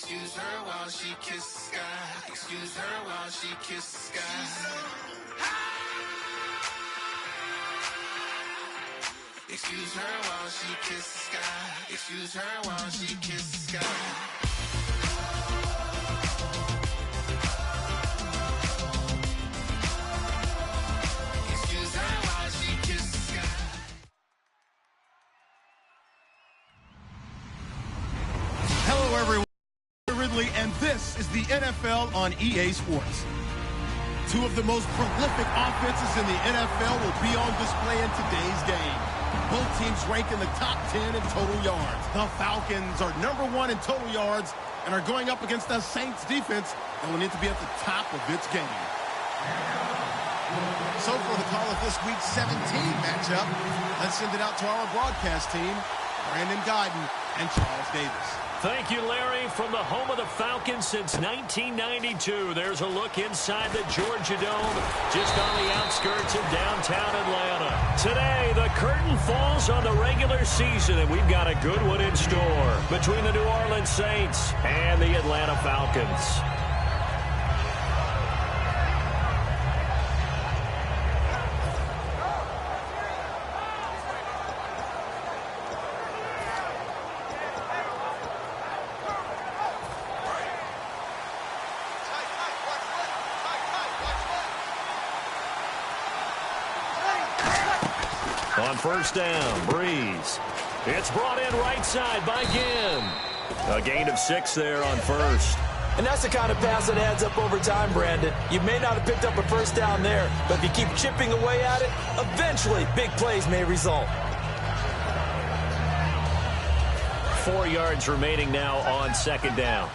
Excuse her while she kisses sky. Excuse her while she kisses sky. Excuse her while she kisses sky. Excuse her while she kisses sky. Excuse her while she kisses sky. Hello, everyone. Ridley, and this is the NFL on EA Sports. Two of the most prolific offenses in the NFL will be on display in today's game. Both teams rank in the top 10 in total yards. The Falcons are #1 in total yards and are going up against the Saints defense that will need to be at the top of its game. So for the call of this week's 17 matchup, let's send it out to our broadcast team, Brandon Godden and Charles Davis. Thank you, Larry. From the home of the Falcons since 1992, there's a look inside the Georgia Dome, just on the outskirts of downtown Atlanta. Today, the curtain falls on the regular season, and we've got a good one in store between the New Orleans Saints and the Atlanta Falcons. On first down, Breeze. It's brought in right side by Ginn. A gain of 6 there on first. And that's the kind of pass that adds up over time, Brandon. You may not have picked up a first down there, but if you keep chipping away at it, eventually big plays may result. 4 yards remaining now on second down.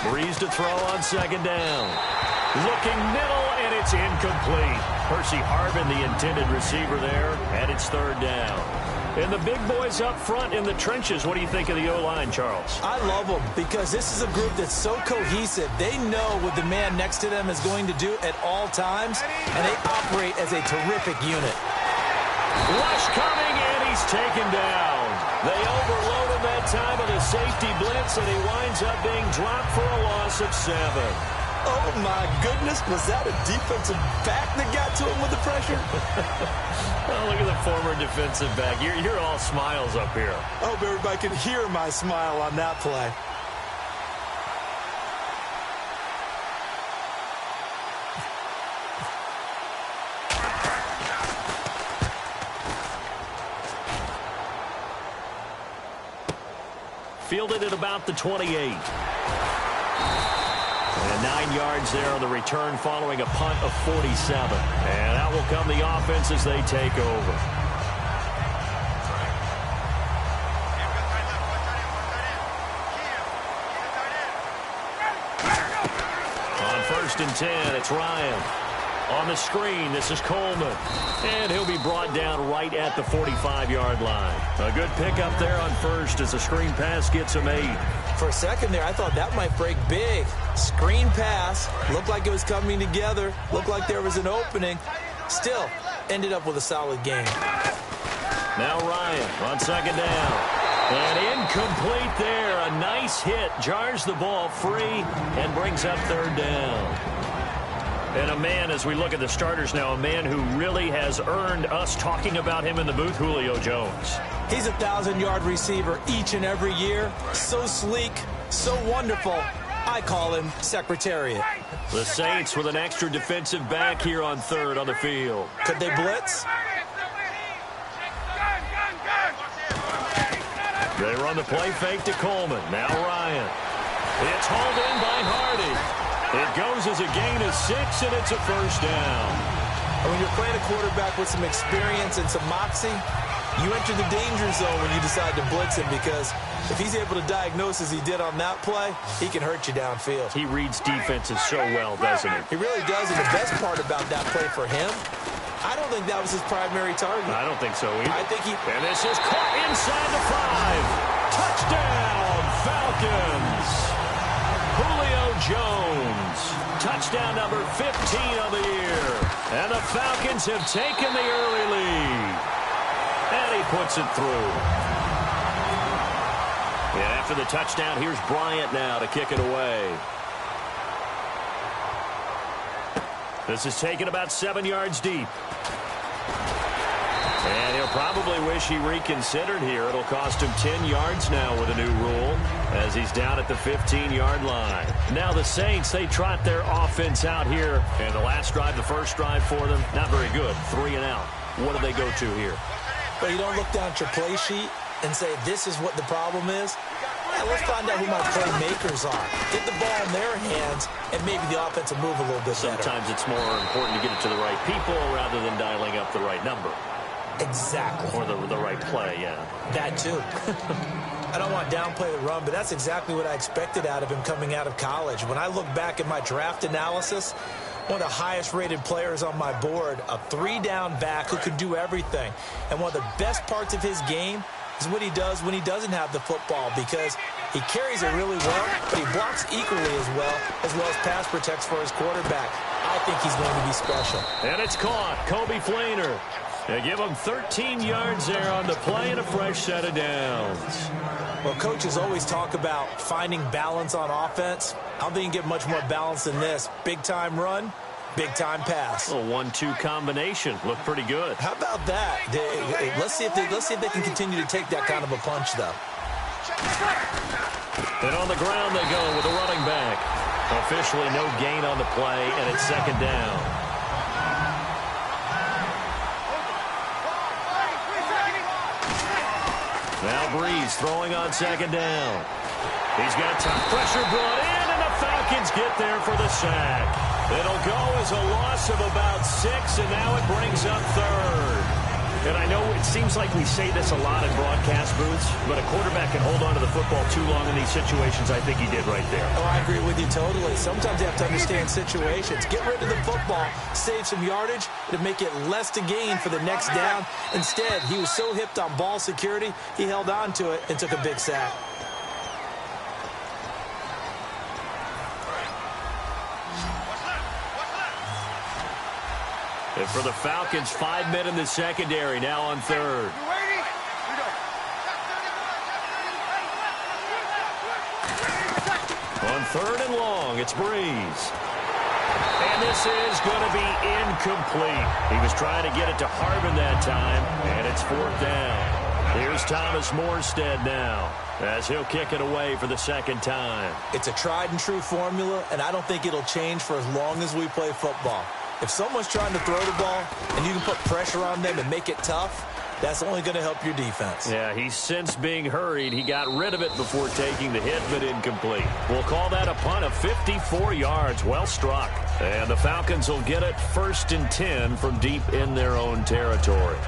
Breeze to throw on second down. Looking middle, and it's incomplete. Percy Harvin, the intended receiver there, and it's third down. And the big boys up front in the trenches, what do you think of the O-line, Charles? I love them because this is a group that's so cohesive. They know what the man next to them is going to do at all times, and they operate as a terrific unit. Rush coming, and he's taken down. They overload him that time with a safety blitz, and he winds up being dropped for a loss of 7. Oh, my goodness. Was that a defensive back that got to him with the pressure? Oh, look at the former defensive back. You're all smiles up here. I hope everybody can hear my smile on that play. Fielded at about the 28. And 9 yards there on the return following a punt of 47. And out will come the offense as they take over. On first and 10, it's Ryan. On the screen, this is Coleman. And he'll be brought down right at the 45-yard line. A good pickup there on first as the screen pass gets him 8. For a second there, I thought that might break big. Screen pass. Looked like it was coming together. Looked like there was an opening. Still, ended up with a solid game. Now Ryan on second down. And incomplete there. A nice hit. Jars the ball free and brings up third down. And a man, as we look at the starters now, a man who really has earned us talking about him in the booth, Julio Jones. He's a 1,000-yard receiver each and every year. So sleek, so wonderful. I call him Secretariat. The Saints with an extra defensive back here on third on the field. Could they blitz? They run the play fake to Coleman. Now Ryan. It's hauled in by Hardy. It goes as a gain of 6, and it's a first down. And when you're playing a quarterback with some experience and some moxie, you enter the danger zone when you decide to blitz him, because if he's able to diagnose as he did on that play, he can hurt you downfield. He reads defenses so well, doesn't he? He really does, and the best part about that play for him, I don't think that was his primary target. I don't think so either. I think he... And this is caught inside the 5. Touchdown, Falcons. Julio Jones, touchdown number 15 of the year. And the Falcons have taken the early lead. And he puts it through. And after the touchdown, here's Bryant now to kick it away. This is taken about 7 yards deep. And he'll probably wish he reconsidered here. It'll cost him 10 yards now with a new rule as he's down at the 15-yard line. Now the Saints, they trot their offense out here. And the last drive, the first drive for them, not very good. 3 and out. What do they go to here? But you don't look down at your play sheet and say, this is what the problem is. Yeah, let's find out who my playmakers are. Get the ball in their hands, and maybe the offense will move a little bit better. Sometimes it's more important to get it to the right people rather than dialing up the right number. Exactly. Or the right play, yeah. That too. I don't want to downplay the run, but that's exactly what I expected out of him coming out of college. When I look back at my draft analysis, one of the highest-rated players on my board, a 3-down back who can do everything. And one of the best parts of his game is what he does when he doesn't have the football, because he carries it really well, but he blocks equally as well as pass protects for his quarterback. I think he's going to be special. And it's caught. Kobe Flainer. They give him 13 yards there on the play and a fresh set of downs. Well, coaches always talk about finding balance on offense. I don't think you can get much more balance than this. Big-time run, big-time pass. A 1-2 combination. Looked pretty good. How about that? Let's see if they can continue to take that kind of a punch, though. And on the ground they go with a running back. Officially no gain on the play, and it's second down. Now Breeze throwing on second down. He's got top pressure brought in, and the Falcons get there for the sack. It'll go as a loss of about 6, and now it brings up third. And I know it seems like we say this a lot in broadcast booths, but a quarterback can hold on to the football too long in these situations. I think he did right there. Oh, I agree with you totally. Sometimes you have to understand situations. Get rid of the football, save some yardage, to make it less to gain for the next down. Instead, he was so hipped on ball security, he held on to it and took a big sack. And for the Falcons, 5 men in the secondary, now on third. On third and long, it's Breeze. And this is going to be incomplete. He was trying to get it to Harbin that time, and it's 4th down. Here's Thomas Morstead now, as he'll kick it away for the second time. It's a tried-and-true formula, and I don't think it'll change for as long as we play football. If someone's trying to throw the ball and you can put pressure on them and make it tough, that's only going to help your defense. Yeah, he's since being hurried. He got rid of it before taking the hit, but incomplete. We'll call that a punt of 54 yards. Well struck. And the Falcons will get it 1st and 10 from deep in their own territory.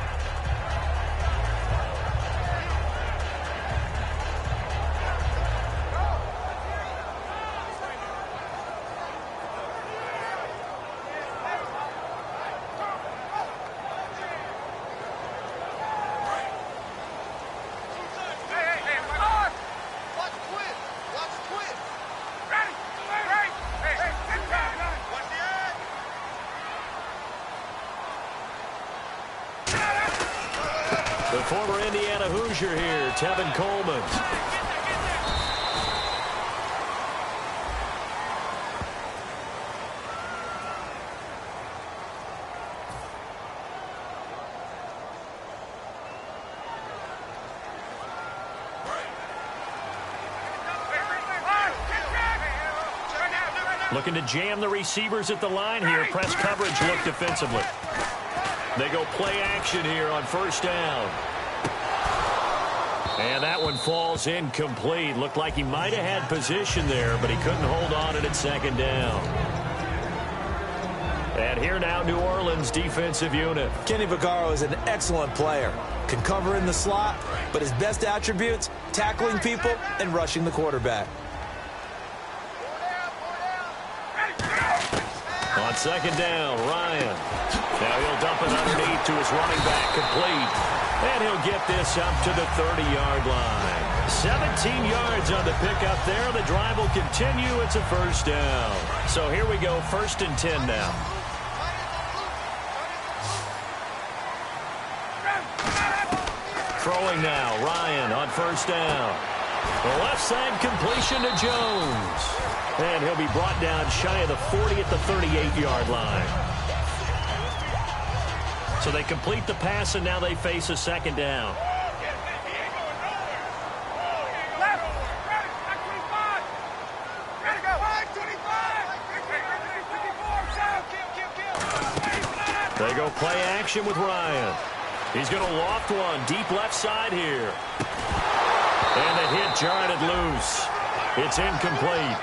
The former Indiana Hoosier here, Tevin Coleman. Looking to jam the receivers at the line here. Press coverage look defensively. They go play action here on 1st down. And that one falls incomplete. Looked like he might have had position there, but he couldn't hold on it at 2nd down. And here now, New Orleans defensive unit. Kenny Vaccaro is an excellent player. Can cover in the slot, but his best attributes, tackling people and rushing the quarterback. On 2nd down, Ryan. Now he'll dump it underneath to his running back, complete. And he'll get this up to the 30-yard line. 17 yards on the pickup there. The drive will continue. It's a 1st down. So here we go, 1st and 10 now. throwing now. Ryan on first down. The left side completion to Jones. And he'll be brought down shy of the 40 at the 38-yard line. So they complete the pass, and now they face a second down. They go play action with Ryan. He's going to loft one deep left side here. And the hit jarred loose. It's incomplete.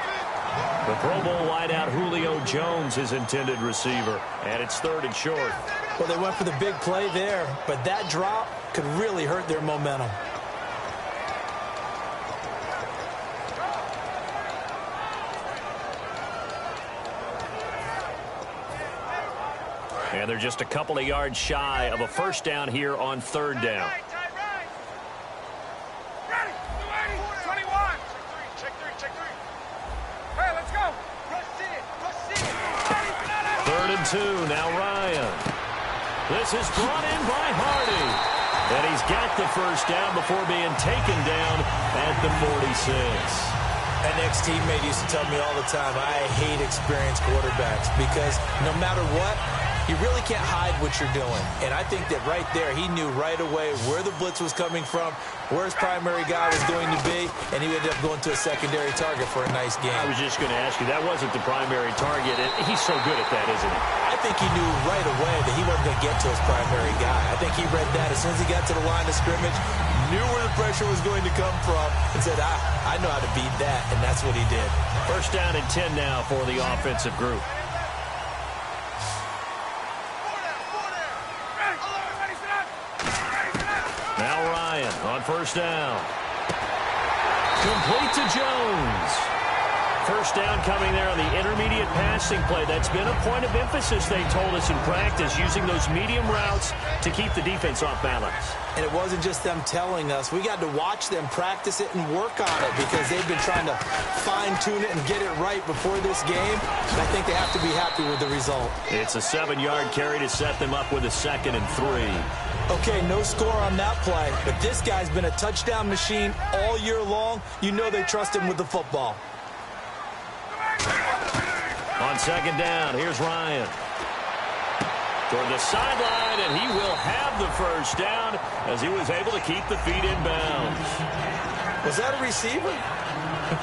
The Pro Bowl wideout Julio Jones, his intended receiver. And it's 3rd and short. Well, they went for the big play there, but that drop could really hurt their momentum. And they're just a couple of yards shy of a first down here on 3rd down. Third and 2, now Ryan. This is brought in by Hardy. And he's got the first down before being taken down at the 46. An ex-teammate used to tell me all the time, I hate experienced quarterbacks because no matter what, you really can't hide what you're doing. And I think that right there, he knew right away where the blitz was coming from, where his primary guy was going to be, and he ended up going to a secondary target for a nice game. I was just going to ask you, that wasn't the primary target, and he's so good at that, isn't he? I think he knew right away that he wasn't going to get to his primary guy. I think he read that as soon as he got to the line of scrimmage, knew where the pressure was going to come from, and said, I know how to beat that, and that's what he did. First down and 10 now for the offensive group. Now Ryan on first down. Complete to Jones. First down coming there on the intermediate passing play. That's been a point of emphasis, they told us in practice, using those medium routes to keep the defense off balance. And it wasn't just them telling us. We got to watch them practice it and work on it because they've been trying to fine-tune it and get it right before this game. And I think they have to be happy with the result. It's a 7-yard carry to set them up with a 2nd and 3. Okay, no score on that play, but this guy's been a touchdown machine all year long. You know they trust him with the football. On 2nd down, here's Ryan. Toward the sideline, and he will have the first down as he was able to keep the feet in bounds. Was that a receiver?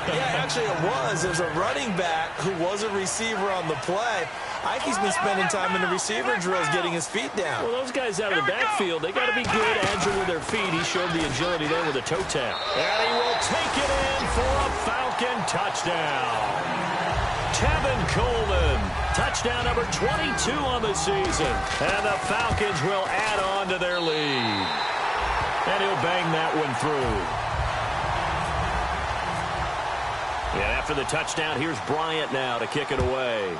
Yeah, actually it was. It was a running back who was a receiver on the play. I think he's been spending time in the receiver drills getting his feet down. Well, those guys out of the backfield, they got to be good, agile with their feet. He showed the agility there with a toe tap. And he will take it in for a Falcon touchdown. Tevin Coleman, touchdown number 22 on the season. And the Falcons will add on to their lead. And he'll bang that one through. And after the touchdown, here's Bryant now to kick it away.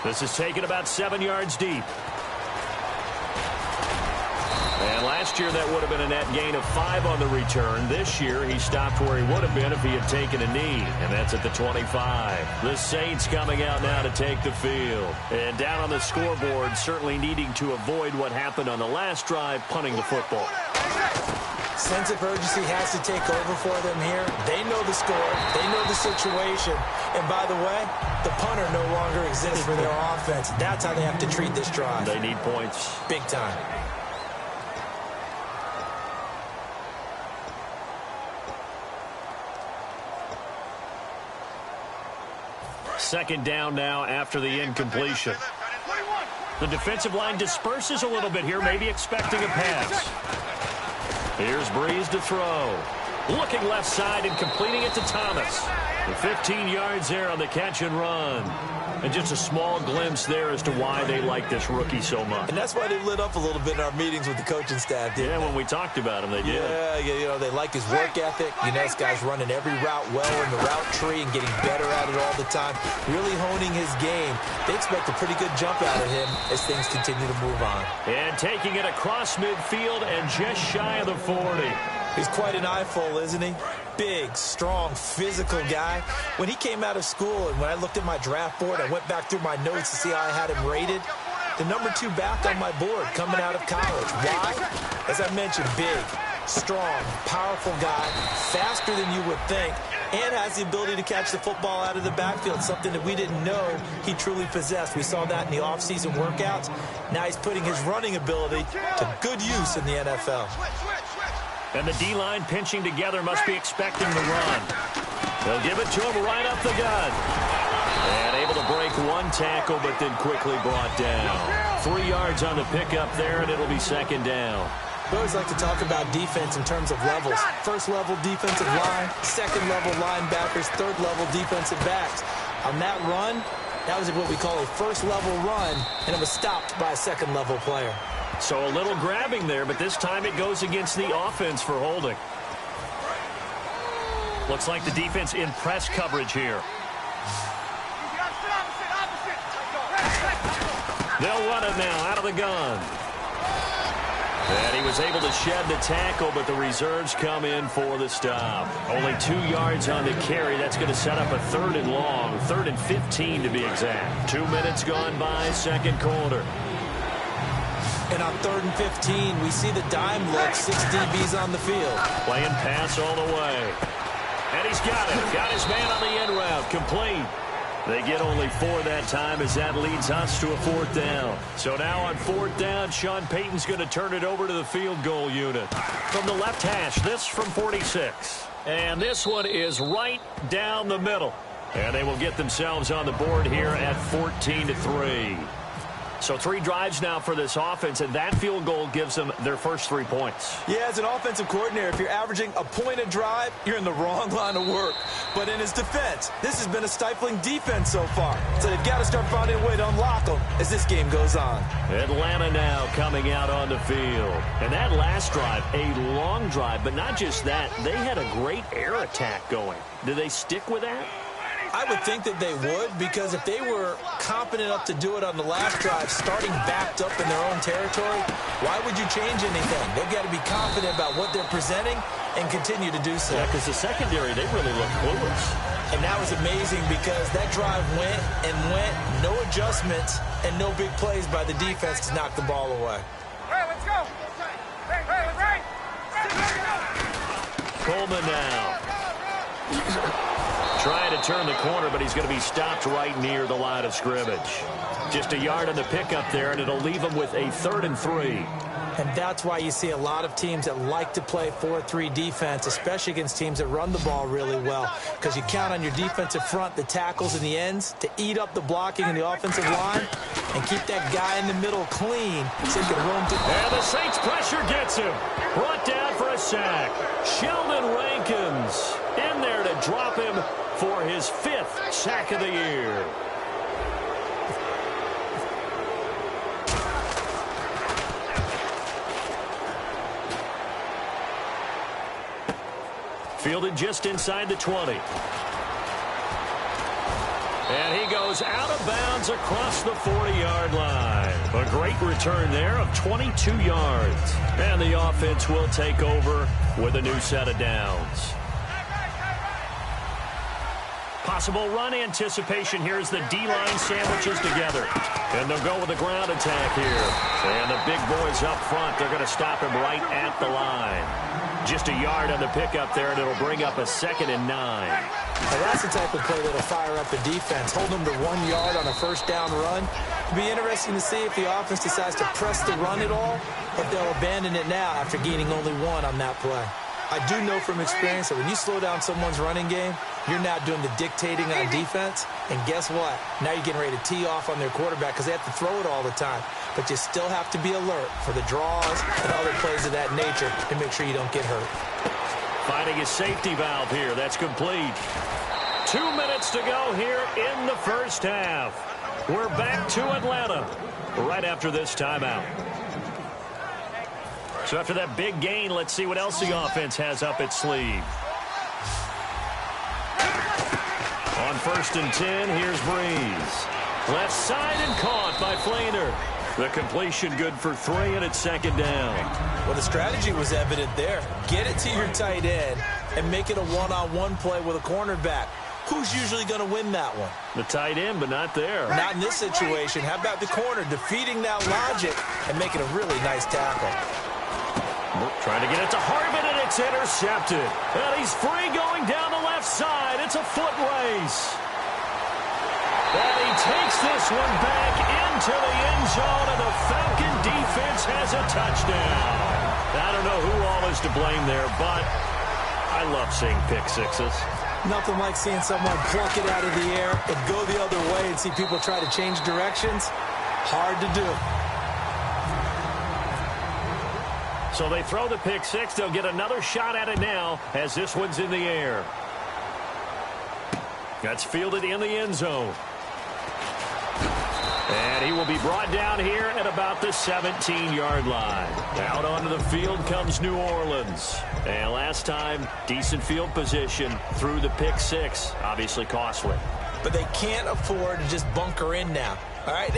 This is taken about 7 yards deep. And last year, that would have been a net gain of 5 on the return. This year, he stopped where he would have been if he had taken a knee, and that's at the 25. The Saints coming out now to take the field. And down on the scoreboard, certainly needing to avoid what happened on the last drive, punting the football. Sense of urgency has to take over for them here. They know the score. They know the situation. And by the way, the punter no longer exists for their offense. That's how they have to treat this drive. They need points. Big time. Second down now after the incompletion. The defensive line disperses a little bit here, maybe expecting a pass. Here's Breeze to throw. Looking left side and completing it to Thomas. The 15 yards there on the catch and run. And just a small glimpse there as to why they like this rookie so much. And that's why they lit up a little bit in our meetings with the coaching staff. Yeah, when we talked about him, they did. Yeah, you know, they like his work ethic. You know, this guy's running every route well in the route tree and getting better at it all the time. Really honing his game. They expect a pretty good jump out of him as things continue to move on. And taking it across midfield and just shy of the 40. He's quite an eyeful, isn't he? Big, strong, physical guy. When he came out of school and when I looked at my draft board, I went back through my notes to see how I had him rated. the number 2 back on my board coming out of college. Why? As I mentioned, big, strong, powerful guy, faster than you would think, and has the ability to catch the football out of the backfield, something that we didn't know he truly possessed. We saw that in the offseason workouts. Now he's putting his running ability to good use in the NFL. And the D-line pinching together must be expecting the run. They'll give it to him right up the gut. And able to break one tackle, but then quickly brought down. 3 yards on the pickup there, and it'll be second down. We always like to talk about defense in terms of levels. First-level defensive line, second-level linebackers, third-level defensive backs. On that run, that was what we call a first-level run, and it was stopped by a second-level player. So a little grabbing there, but this time it goes against the offense for holding. Looks like the defense in press coverage here. They'll run it now out of the gun. And he was able to shed the tackle, but the reserves come in for the stop. Only 2 yards on the carry. That's going to set up a 3rd and long, 3rd and 15 to be exact. 2 minutes gone by, second quarter. And on 3rd and 15, we see the dime look, 6 DBs on the field. Playing pass all the way. And he's got it. Got his man on the end route. Complete. They get only 4 that time as that leads us to a 4th down. So now on 4th down, Sean Payton's going to turn it over to the field goal unit. From the left hash, this from 46. And this one is right down the middle. And they will get themselves on the board here at 14-3. So 3 drives now for this offense, and that field goal gives them their first 3 points. Yeah, as an offensive coordinator, if you're averaging a point a drive, you're in the wrong line of work. But in his defense, this has been a stifling defense so far. So they've got to start finding a way to unlock them as this game goes on. Atlanta now coming out on the field. And that last drive, a long drive, but not just that. They had a great air attack going. Do they stick with that? I would think that they would, because if they were confident enough to do it on the last drive, starting backed up in their own territory, why would you change anything? They've got to be confident about what they're presenting and continue to do so. Yeah, because the secondary, they really look clueless. And that was amazing because that drive went and went, no adjustments and no big plays by the defense to knock the ball away. Hey, let's go. Hey, let's right. Coleman now. Trying to turn the corner, but he's going to be stopped right near the line of scrimmage. Just a yard on the pickup there, and it'll leave him with a 3rd and 3. And that's why you see a lot of teams that like to play 4-3 defense, especially against teams that run the ball really well, because you count on your defensive front, the tackles and the ends, to eat up the blocking in the offensive line and keep that guy in the middle clean so he can roam through. And the Saints pressure gets him. Brought down for a sack. Sheldon Rankins in there to drop him for his 5th sack of the year. Fielded just inside the 20. And he goes out of bounds across the 40-yard line. A great return there of 22 yards. And the offense will take over with a new set of downs. Possible run anticipation here as the D-line sandwiches together. And they'll go with the ground attack here. And the big boys up front, they're going to stop him right at the line. Just a yard on the pickup there, and it'll bring up a 2nd and 9. Now that's the type of play that'll fire up a defense. Hold them to 1 yard on a 1st down run. It'll be interesting to see if the offense decides to press the run at all, or if they'll abandon it now after gaining only 1 on that play. I do know from experience that when you slow down someone's running game, you're now doing the dictating on defense. And guess what? Now you're getting ready to tee off on their quarterback because they have to throw it all the time. But you still have to be alert for the draws and other plays of that nature to make sure you don't get hurt. Finding a safety valve here. That's complete. 2 minutes to go here in the first half. We're back to Atlanta right after this timeout. So after that big gain, let's see what else the offense has up its sleeve. On 1st and 10, here's Breeze. Left side and caught by Flainer. The completion good for 3, and it's 2nd down. Well, the strategy was evident there. Get it to your tight end and make it a one-on-one play with a cornerback. who's usually going to win that one? The tight end, but not there. Not in this situation. How about the corner defeating that logic and making a really nice tackle? Trying to get it to Harmon, and it's intercepted. And he's free going down the left side. It's a foot race. And he takes this one back into the end zone, and the Falcon defense has a touchdown. I don't know who all is to blame there, but I love seeing pick sixes. Nothing like seeing someone pluck it out of the air and go the other way and see people try to change directions. Hard to do. So they throw the pick six. They'll get another shot at it now as this one's in the air. That's fielded in the end zone. And he will be brought down here at about the 17-yard line. Out onto the field comes New Orleans. And last time, decent field position through the pick six. Obviously costly. But they can't afford to just bunker in now. All right,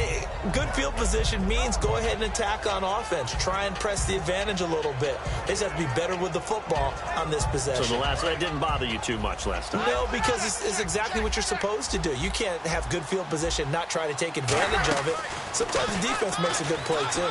good field position means go ahead and attack on offense. Try and press the advantage a little bit. They just have to be better with the football on this possession. So that didn't bother you too much last time? No, because it's exactly what you're supposed to do. You can't have good field position, not try to take advantage of it. Sometimes the defense makes a good play, too.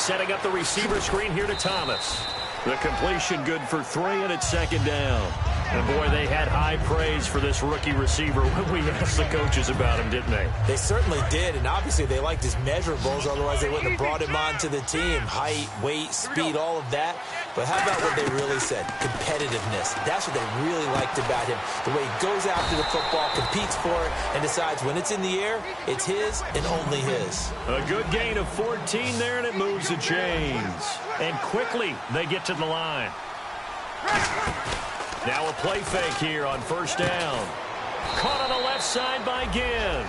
Setting up the receiver screen here to Thomas. The completion good for 3, and it's second down. And, boy, they had high praise for this rookie receiver when we asked the coaches about him, didn't they? They certainly did, and obviously they liked his measurables. Otherwise, they wouldn't have brought him onto the team. Height, weight, speed, all of that. But how about what they really said? Competitiveness. That's what they really liked about him. The way he goes after the football, competes for it, and decides when it's in the air, it's his and only his. A good gain of 14 there, and it moves the chains. And quickly they get to the line. Now a play fake here on first down. Caught on the left side by Ginn.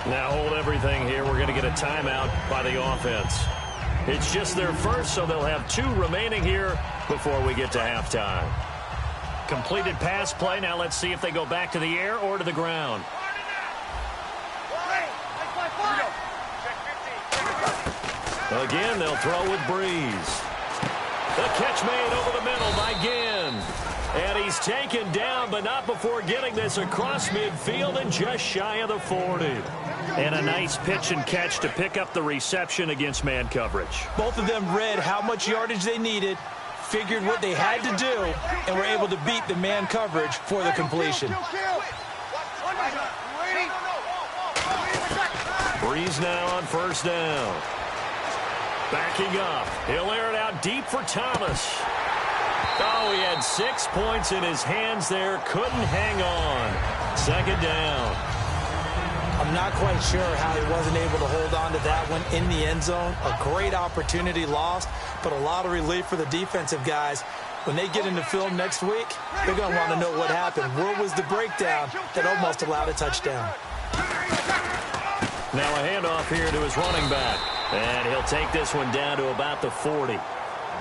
Now hold everything here. We're going to get a timeout by the offense. It's just their first, so they'll have 2 remaining here before we get to halftime. Completed pass play. Now let's see if they go back to the air or to the ground. Again, they'll throw with Breeze. The catch made over the middle by Ginn. And he's taken down, but not before getting this across midfield and just shy of the 40. And a nice pitch and catch to pick up the reception against man coverage. Both of them read how much yardage they needed, figured what they had to do, and were able to beat the man coverage for the completion. Breeze now on first down. Backing up. He'll air it out deep for Thomas. Oh, he had 6 points in his hands there. Couldn't hang on. Second down. I'm not quite sure how he wasn't able to hold on to that one in the end zone. A great opportunity lost, but a lot of relief for the defensive guys. When they get into film next week, they're going to want to know what happened. Where was the breakdown that almost allowed a touchdown? Now a handoff here to his running back. And he'll take this one down to about the 40.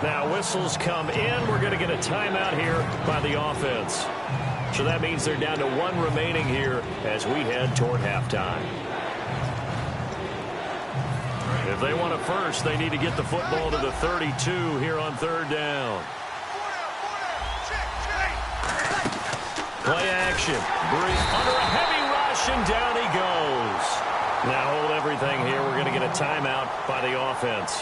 Now whistles come in. We're going to get a timeout here by the offense. So that means they're down to 1 remaining here as we head toward halftime. If they want a first, they need to get the football to the 32 here on third down. Play action. Breeze under a heavy rush, and down he goes. Now hold everything here. We're going to get a timeout by the offense.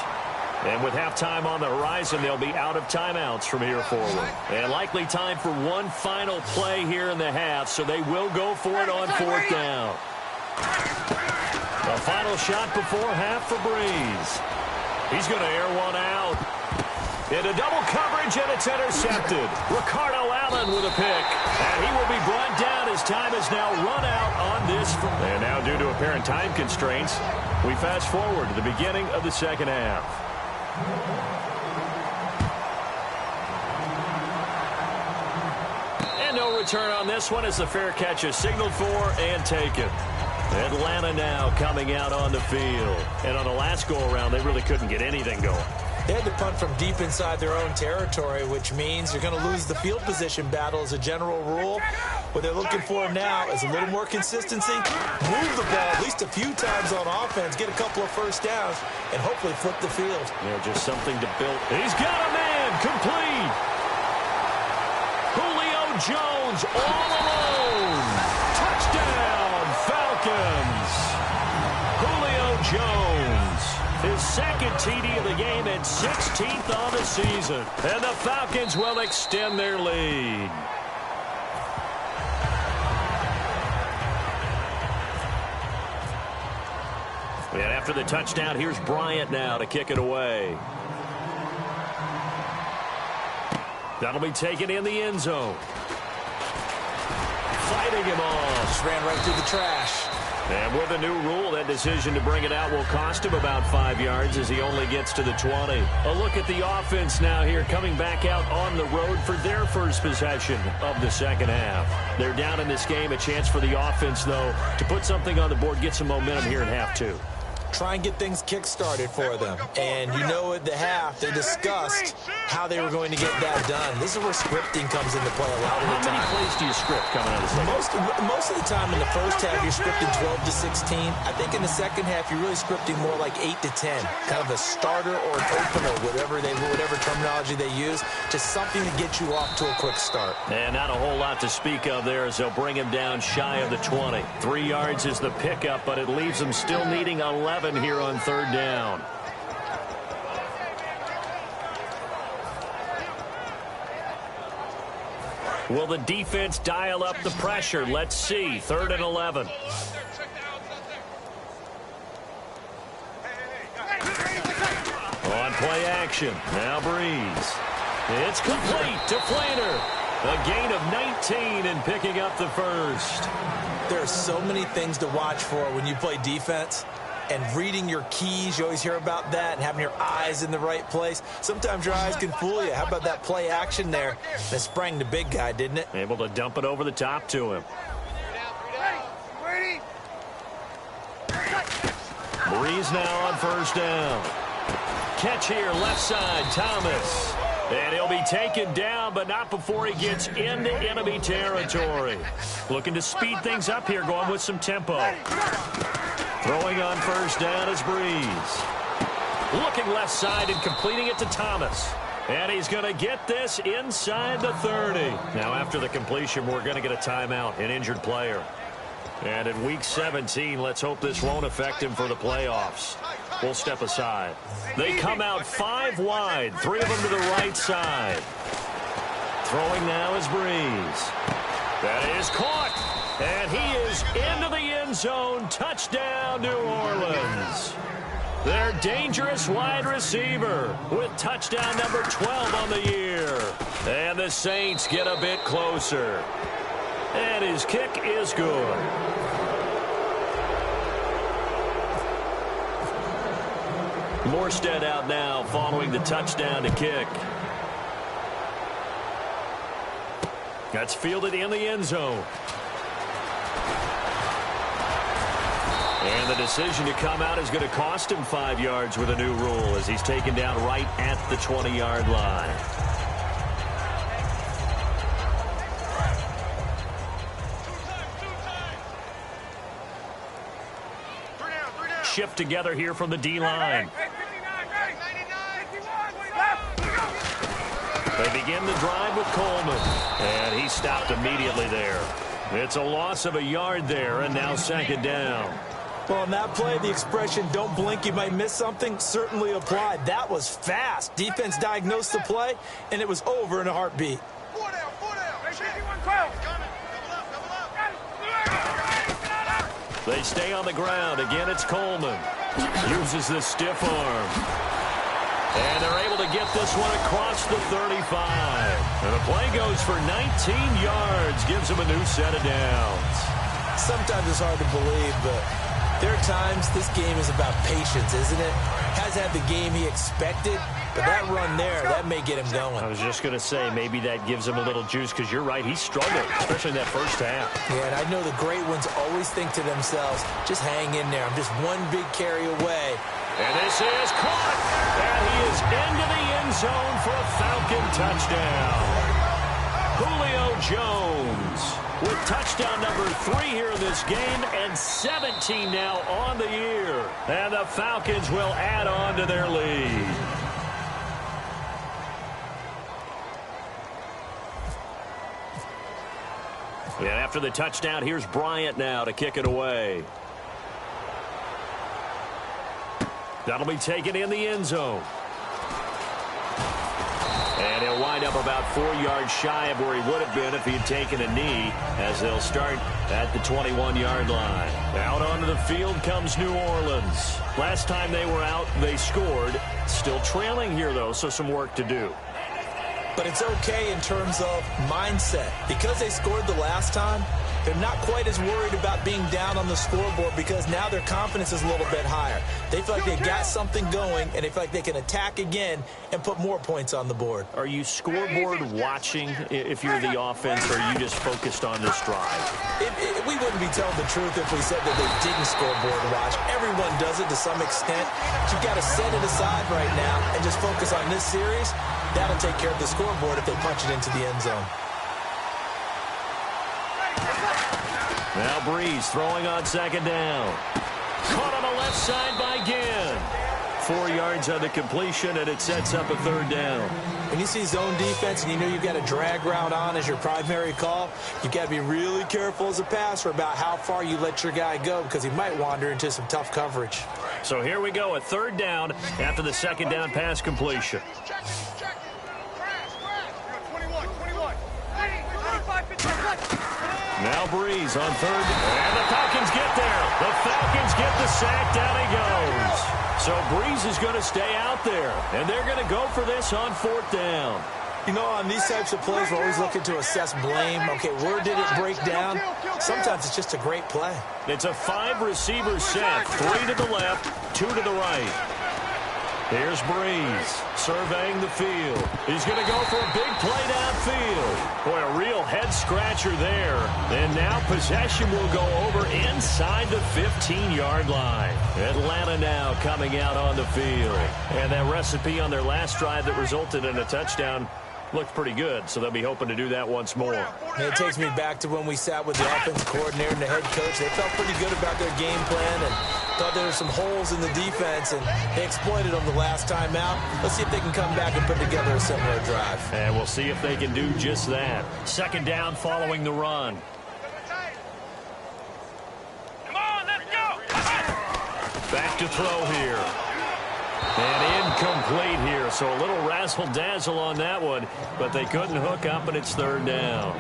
And with halftime on the horizon, they'll be out of timeouts from here forward. And likely time for one final play here in the half, so they will go for it on fourth down. A final shot before half for Breeze. He's going to air one out. Into double coverage, and it's intercepted. Ricardo Allen with a pick. And he will be brought down as time is now run out on this. And now, due to apparent time constraints, we fast forward to the beginning of the second half. And no return on this one as the fair catch is signaled for and taken. Atlanta now coming out on the field. And on the last go-around, they really couldn't get anything going. They had to punt from deep inside their own territory, which means you're going to lose the field position battle as a general rule. What they're looking for now is a little more consistency, move the ball at least a few times on offense, get a couple of first downs, and hopefully flip the field. Yeah, just something to build. He's got a man complete. Julio Jones all alone. Touchdown, Falcons. Julio Jones, his second TD of the game and 16th on the season. And the Falcons will extend their lead. And after the touchdown, here's Bryant now to kick it away. That'll be taken in the end zone. Fighting him off. Just ran right through the trash. And with a new rule, that decision to bring it out will cost him about 5 yards as he only gets to the 20. A look at the offense now here, coming back out on the road for their first possession of the second half. They're down in this game. A chance for the offense, though, to put something on the board, get some momentum here in half two. Try and get things kick-started for them. And you know at the half, they discussed how they were going to get that done. This is where scripting comes into play a lot of the time. How many plays do you script coming out of the second? Most of the time in the first half, you're scripting 12 to 16. I think in the second half, you're really scripting more like 8 to 10. Kind of a starter or an opener, whatever terminology they use. Just something to get you off to a quick start. And not a whole lot to speak of there as they'll bring him down shy of the 20. 3 yards is the pickup, but it leaves him still needing 11 here on third down. Will the defense dial up the pressure? Let's see. 3rd and 11. On play action. Now Breeze. It's complete to Flater. A gain of 19 and picking up the first. There are so many things to watch for when you play defense. And reading your keys, you always hear about that, and having your eyes in the right place. Sometimes your eyes can fool you. How about that play action there? That sprang the big guy, didn't it? Able to dump it over the top to him. Breeze now on first down. Catch here, left side, Thomas. And he'll be taken down, but not before he gets into enemy territory. Looking to speed things up here, going with some tempo. Throwing on first down is Breeze. Looking left side and completing it to Thomas. And he's going to get this inside the 30. Now after the completion, we're going to get a timeout, an injured player. And in week 17, let's hope this won't affect him for the playoffs. We'll step aside. They come out 5 wide, 3 of them to the right side. Throwing now is Breeze. That is caught. And he is into the end zone. Touchdown, New Orleans. Their dangerous wide receiver with touchdown number 12 on the year. And the Saints get a bit closer. And his kick is good. Morstead out now following the touchdown to kick. That's fielded in the end zone. And the decision to come out is going to cost him 5 yards with a new rule as he's taken down right at the 20-yard line. Shift together here from the D-line. They begin the drive with Coleman. And he stopped immediately there. It's a loss of a yard there, and now second down. Well, on that play, the expression, don't blink, you might miss something, certainly applied. That was fast. Defense diagnosed the play, and it was over in a heartbeat. They stay on the ground. Again, it's Coleman. Uses the stiff arm. And they're able to get this one across the 35. And the play goes for 19 yards. Gives them a new set of downs. Sometimes it's hard to believe, but there are times this game is about patience, isn't it? Hasn't had the game he expected, but that run there, that may get him going. I was just going to say, maybe that gives him a little juice, because you're right, he struggled, especially in that first half. Yeah, and I know the great ones always think to themselves, just hang in there. I'm just one big carry away. And this is caught, and he is into the end zone for a Falcon touchdown. Julio Jones with touchdown number 3 here in this game, and 17 now on the year. And the Falcons will add on to their lead. And after the touchdown, here's Bryant now to kick it away. That'll be taken in the end zone. And he'll wind up about 4 yards shy of where he would have been if he had taken a knee, as they'll start at the 21-yard line. Out onto the field comes New Orleans. Last time they were out, they scored. Still trailing here, though, so some work to do. But it's okay in terms of mindset. Because they scored the last time, they're not quite as worried about being down on the scoreboard because now their confidence is a little bit higher. They feel like they got something going, and they feel like they can attack again and put more points on the board. Are you scoreboard watching if you're the offense, or are you just focused on this drive? We wouldn't be telling the truth if we said that they didn't scoreboard watch. Everyone does it to some extent. But you've got to set it aside right now and just focus on this series. That'll take care of the scoreboard if they punch it into the end zone. Now Breeze throwing on second down. Caught on the left side by Ginn. 4 yards on the completion, and it sets up a third down. When you see zone defense and you know you've got a drag route on as your primary call, you've got to be really careful as a passer about how far you let your guy go because he might wander into some tough coverage. So here we go, a third down after the second down pass completion. Now Breeze on third, and the Falcons get there. The Falcons get the sack, down he goes. So Breeze is going to stay out there, and they're going to go for this on fourth down. You know, on these types of plays, we're always looking to assess blame. Okay, where did it break down? Sometimes it's just a great play. It's a 5-receiver set, 3 to the left, 2 to the right. Here's Breeze surveying the field. He's going to go for a big play downfield. Boy, a real head-scratcher there. And now possession will go over inside the 15-yard line. Atlanta now coming out on the field. And that recipe on their last drive that resulted in a touchdown looked pretty good, so they'll be hoping to do that once more. And it takes me back to when we sat with the offensive coordinator and the head coach. They felt pretty good about their game plan and thought there were some holes in the defense, and they exploited them the last time out. Let's see if they can come back and put together a similar drive. And we'll see if they can do just that. Second down following the run. Come on, let's go! Back to throw here. And incomplete here, so a little razzle-dazzle on that one, but they couldn't hook up, and it's third down.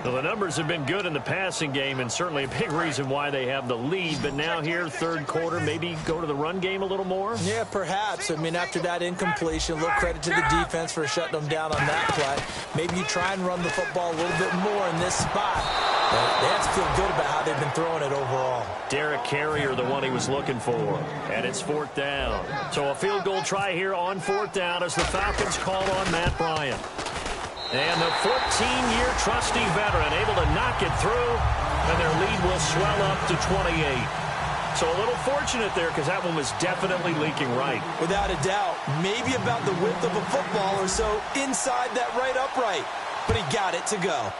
Well, the numbers have been good in the passing game, and certainly a big reason why they have the lead, but now here, third quarter, maybe go to the run game a little more? Yeah, perhaps. I mean, after that incompletion, a little credit to the defense for shutting them down on that play. Maybe you try and run the football a little bit more in this spot. But they have to feel good about how they've been throwing it overall. Derek Carrier, the one he was looking for. And it's fourth down. So a field goal try here on fourth down as the Falcons call on Matt Bryant. And the 14-year trusty veteran able to knock it through, and their lead will swell up to 28. So a little fortunate there because that one was definitely leaking right. Without a doubt, maybe about the width of a football or so inside that right upright. But he got it to go.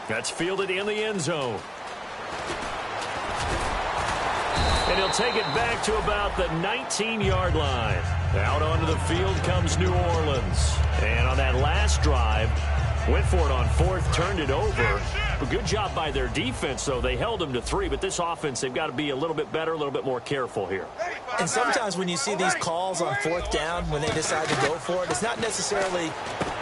That's fielded in the end zone. And he'll take it back to about the 19-yard line. Out onto the field comes New Orleans. And on that last drive, went for it on fourth, turned it over. A good job by their defense, though. They held them to 3, but this offense, they've got to be a little bit better, a little bit more careful here. And sometimes when you see these calls on fourth down, when they decide to go for it, it's not necessarily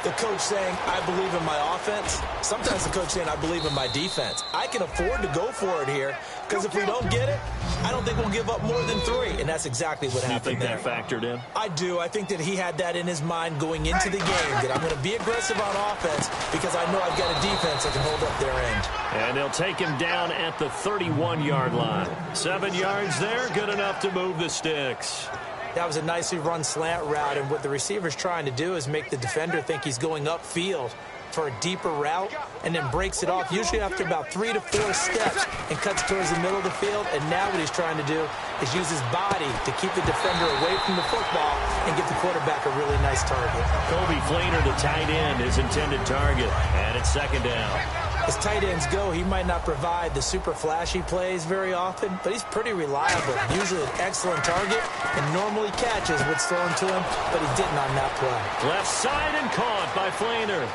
the coach saying, I believe in my offense. Sometimes the coach saying, I believe in my defense. I can afford to go for it here because if we don't get it, I don't think we'll give up more than 3. And that's exactly what happened there. You think that factored in? I do. I think that he had that in his mind going into the game, that I'm going to be aggressive on offense because I know I've got a defense that can hold up their end. And they'll take him down at the 31-yard line. 7 yards there, good enough to move the sticks. That was a nicely run slant route, and what the receiver's trying to do is make the defender think he's going upfield for a deeper route and then breaks it off, usually after about 3 to 4 steps, and cuts towards the middle of the field. And now what he's trying to do is use his body to keep the defender away from the football and give the quarterback a really nice target. Kobe Fleener, the tight end, his intended target, and it's second down. As tight ends go, he might not provide the super flashy plays very often, but he's pretty reliable, usually an excellent target, and normally catches what's thrown to him, but he didn't on that play. Left side and caught by Fleener.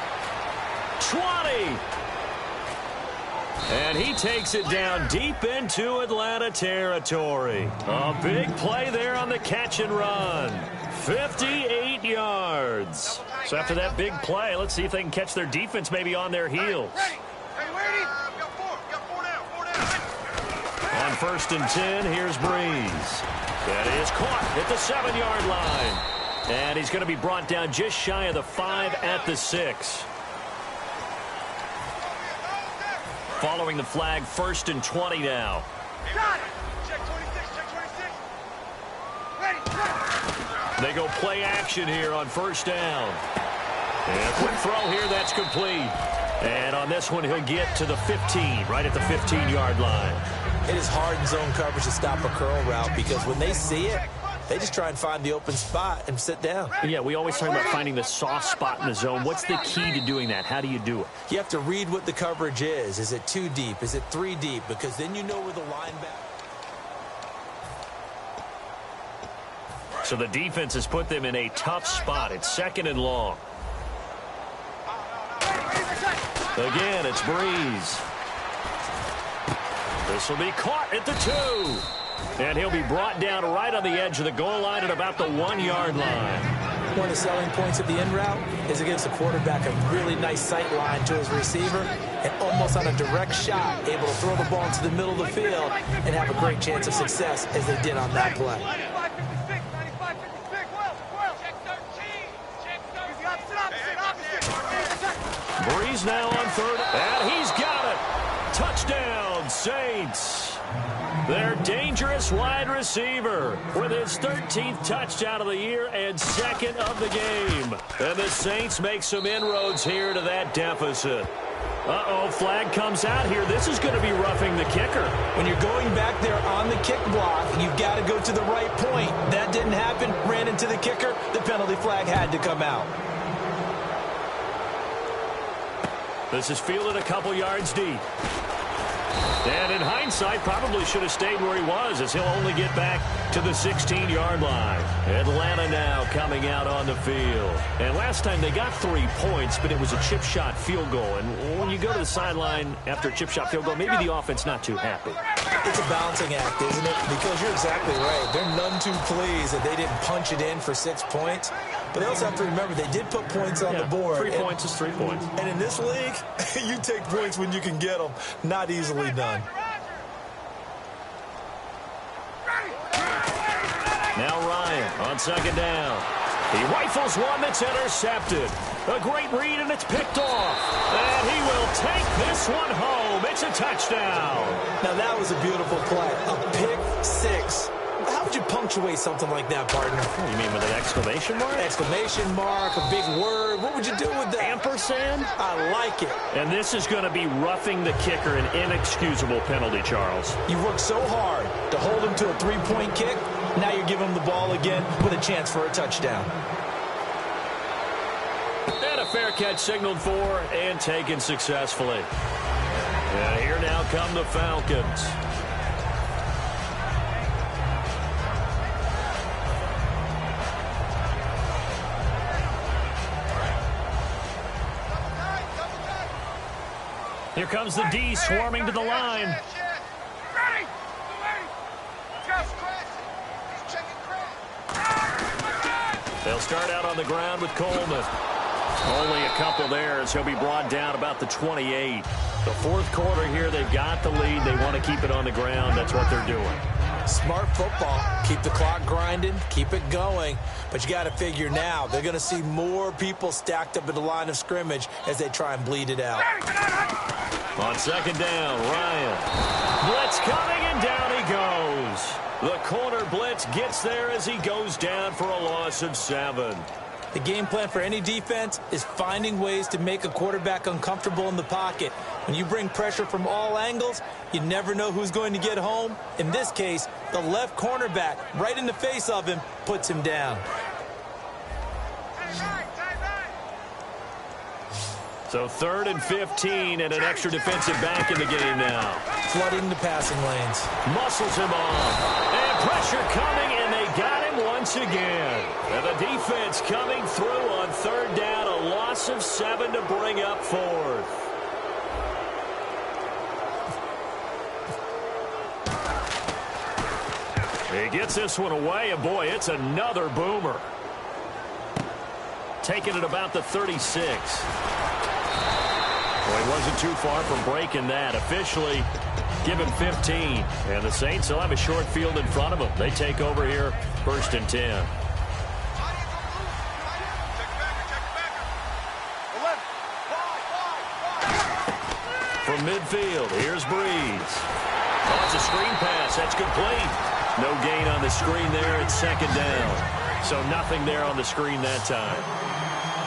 20. And he takes it down deep into Atlanta territory. A big play there on the catch and run. 58 yards. So after that big play, let's see if they can catch their defense maybe on their heels. On 1st and 10, here's Breeze. That is caught at the 7-yard line. And he's going to be brought down just shy of the 5 at the 6. Following the flag, 1st and 20 now. Got it. Check 26, check 26. Ready. They go play action here on 1st down. And a quick throw here, that's complete. And on this one, he'll get to the 15, right at the 15-yard line. It is hard in zone coverage to stop a curl route because when they see it, they just try and find the open spot and sit down. Yeah, we always talk about finding the soft spot in the zone. What's the key to doing that? How do you do it? You have to read what the coverage is. Is it 2 deep? Is it 3 deep? Because then you know where the linebacker. So the defense has put them in a tough spot. It's 2nd and long. Again, it's Breeze. This will be caught at the 2. And he'll be brought down right on the edge of the goal line at about the 1-yard line. One of the selling points of the in route is it gives the quarterback a really nice sight line to his receiver and almost on a direct shot able to throw the ball into the middle of the field and have a great chance of success as they did on that play. 95-56, 95-56. Well. Check 13. Breeze now on 3rd, and he's got it. Touchdown, Saints. Their dangerous wide receiver with his 13th touchdown of the year and 2nd of the game. And the Saints make some inroads here to that deficit. Uh-oh, flag comes out here. This is going to be roughing the kicker. When you're going back there on the kick block, you've got to go to the right point. That didn't happen. Ran into the kicker. The penalty flag had to come out. This is fielded a couple yards deep. And in hindsight, probably should have stayed where he was as he'll only get back to the 16-yard line. Atlanta now coming out on the field. And last time they got 3 points, but it was a chip shot field goal. And when you go to the sideline after a chip shot field goal, maybe the offense not too happy. It's a balancing act, isn't it? Because you're exactly right. They're none too pleased that they didn't punch it in for 6 points. But they also have to remember they did put points on the board. 3 points is 3 points. And in this league, you take points when you can get them. Not easily done. Now Ryan on 2nd down. He rifles one that's intercepted. A great read, and it's picked off. And he will take this one home. It's a touchdown. Now, that was a beautiful play. A pick 6. How would you punctuate something like that, partner? You mean with an exclamation mark? Exclamation mark, a big word. What would you do with that? Ampersand? I like it. And this is going to be roughing the kicker, an inexcusable penalty, Charles. You worked so hard to hold him to a 3-point kick. Now you're giving him the ball again with a chance for a touchdown. And a fair catch signaled for and taken successfully. And here now come the Falcons. Here comes the D swarming to the line. They'll start out on the ground with Coleman. Only a couple there as he'll be brought down about the 28. The 4th quarter here, they've got the lead. They want to keep it on the ground. That's what they're doing. Smart football. Keep the clock grinding. Keep it going. But you got to figure now they're going to see more people stacked up at the line of scrimmage as they try and bleed it out. On 2nd down, Ryan. Blitz coming, and down he goes. The corner blitz gets there as he goes down for a loss of 7. The game plan for any defense is finding ways to make a quarterback uncomfortable in the pocket. When you bring pressure from all angles, you never know who's going to get home. In this case, the left cornerback, right in the face of him, puts him down. So 3rd and 15 and an extra defensive back in the game now. Flooding the passing lanes. Muscles him off. And pressure coming, and they got him once once again. And the defense coming through on third down. A loss of 7 to bring up fourth. He gets this one away, and boy, it's another boomer. Taking it about the 36. Well, he wasn't too far from breaking that. Officially given 15. And the Saints will have a short field in front of them. They take over here, 1st and 10. From midfield, here's Breeze. Oh, it's a screen pass. That's complete. No gain on the screen there. It's 2nd down. So nothing there on the screen that time.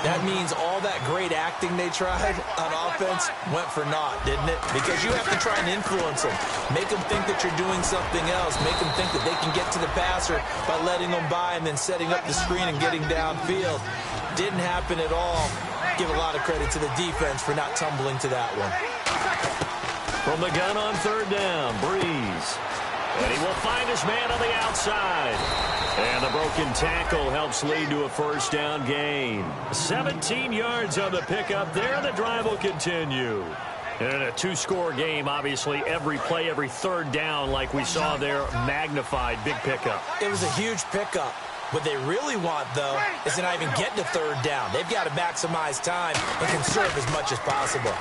That means all that great acting they tried on offense went for naught, didn't it? Because you have to try and influence them. Make them think that you're doing something else. Make them think that they can get to the passer by letting them by and then setting up the screen and getting downfield. Didn't happen at all. Give a lot of credit to the defense for not tumbling to that one. From the gun on 3rd down, Breeze. And he will find his man on the outside. And the broken tackle helps lead to a 1st down gain. 17 yards on the pickup there, and the drive will continue. And a 2-score game, obviously, every play, every 3rd down, like we saw there, magnified, big pickup. It was a huge pickup. What they really want, though, is to not even get to 3rd down. They've got to maximize time and conserve as much as possible.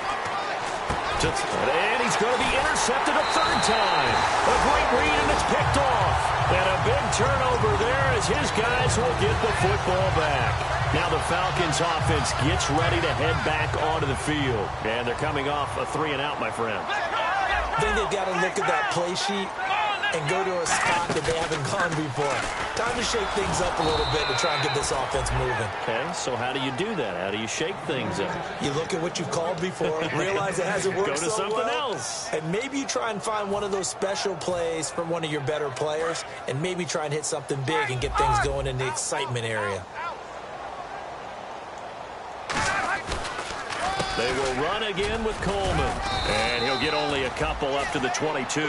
And he's going to be intercepted a 3rd time. A great read, and it's picked off. And a big turnover there as his guys will get the football back. Now the Falcons offense gets ready to head back onto the field. And they're coming off a 3-and-out, my friend. I think they've got to look at that play sheet and go to a spot that they haven't gone before. Time to shake things up a little bit to try and get this offense moving. Okay, so how do you do that? How do you shake things up? You look at what you've called before, realize it hasn't worked Go to so something well, else. and maybe you try and find one of those special plays from one of your better players, and maybe try and hit something big and get things going in the excitement area. They will run again with Coleman. And he'll get only a couple up to the 22.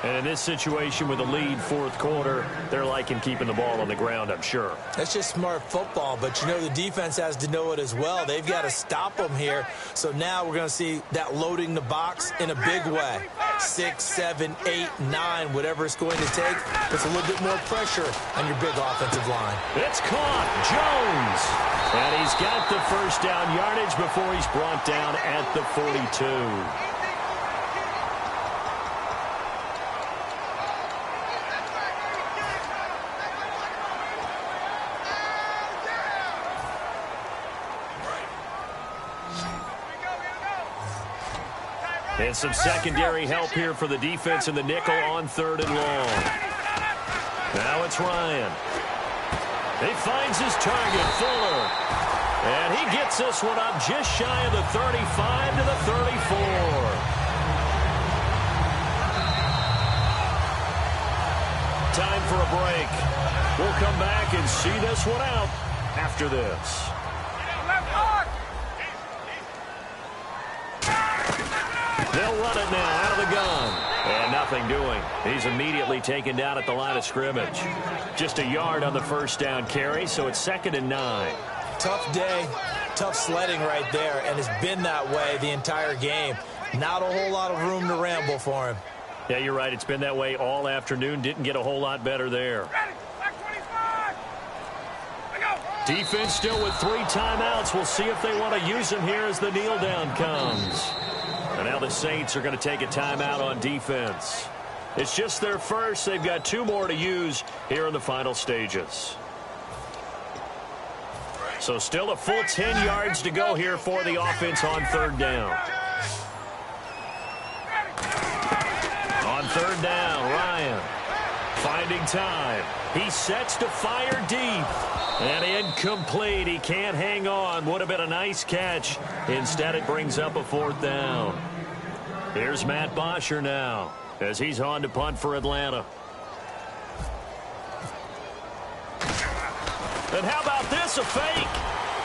And in this situation with a lead 4th quarter, they're liking keeping the ball on the ground, I'm sure. That's just smart football, but you know the defense has to know it as well. They've got to stop them here. So now we're going to see that loading the box in a big way. 6, 7, 8, 9, whatever it's going to take. Puts a little bit more pressure on your big offensive line. It's caught. Jones. And he's got the 1st down yardage before he's brought down at the 42. And some secondary help here for the defense in the nickel on 3rd and long. Now it's Ryan. He finds his target, Fuller. And he gets this one up just shy of the 35 to the 34. Time for a break. We'll come back and see this one out after this. They'll run it now out of the gun. And nothing doing. He's immediately taken down at the line of scrimmage. Just a yard on the 1st down carry, so it's 2nd and 9. Tough day, tough sledding right there, and it's been that way the entire game. Not a whole lot of room to ramble for him. Yeah, you're right. It's been that way all afternoon. Didn't get a whole lot better there. Defense still with 3 timeouts. We'll see if they want to use them here as the kneel down comes. And now the Saints are going to take a timeout on defense. It's just their first. They've got 2 more to use here in the final stages. So still a full 10 yards to go here for the offense on 3rd down. On 3rd down, Ryan finding time. He sets to fire deep. And incomplete. He can't hang on. Would have been a nice catch. Instead, it brings up a 4th down. Here's Matt Bosher now as he's on to punt for Atlanta. And how about this, a fake?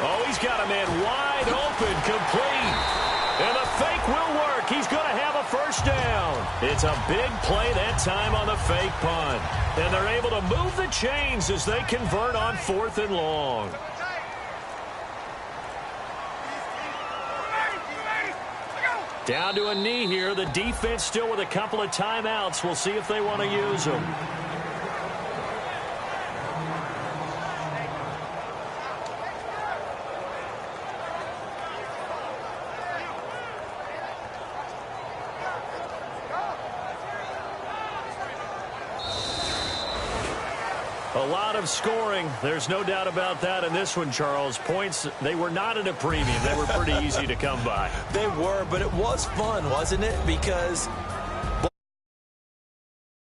Oh, he's got a man wide open, complete. And the fake will work He's going to have a first down. It's a big play that time on the fake punt. And they're able to move the chains as they convert on 4th and long. Down to a knee here. The defense still with a couple of timeouts. We'll see if they want to use them. A lot of scoring. There's no doubt about that in this one, Charles. Points, they were not at a premium. They were pretty easy to come by. They were, but it was fun, wasn't it? Because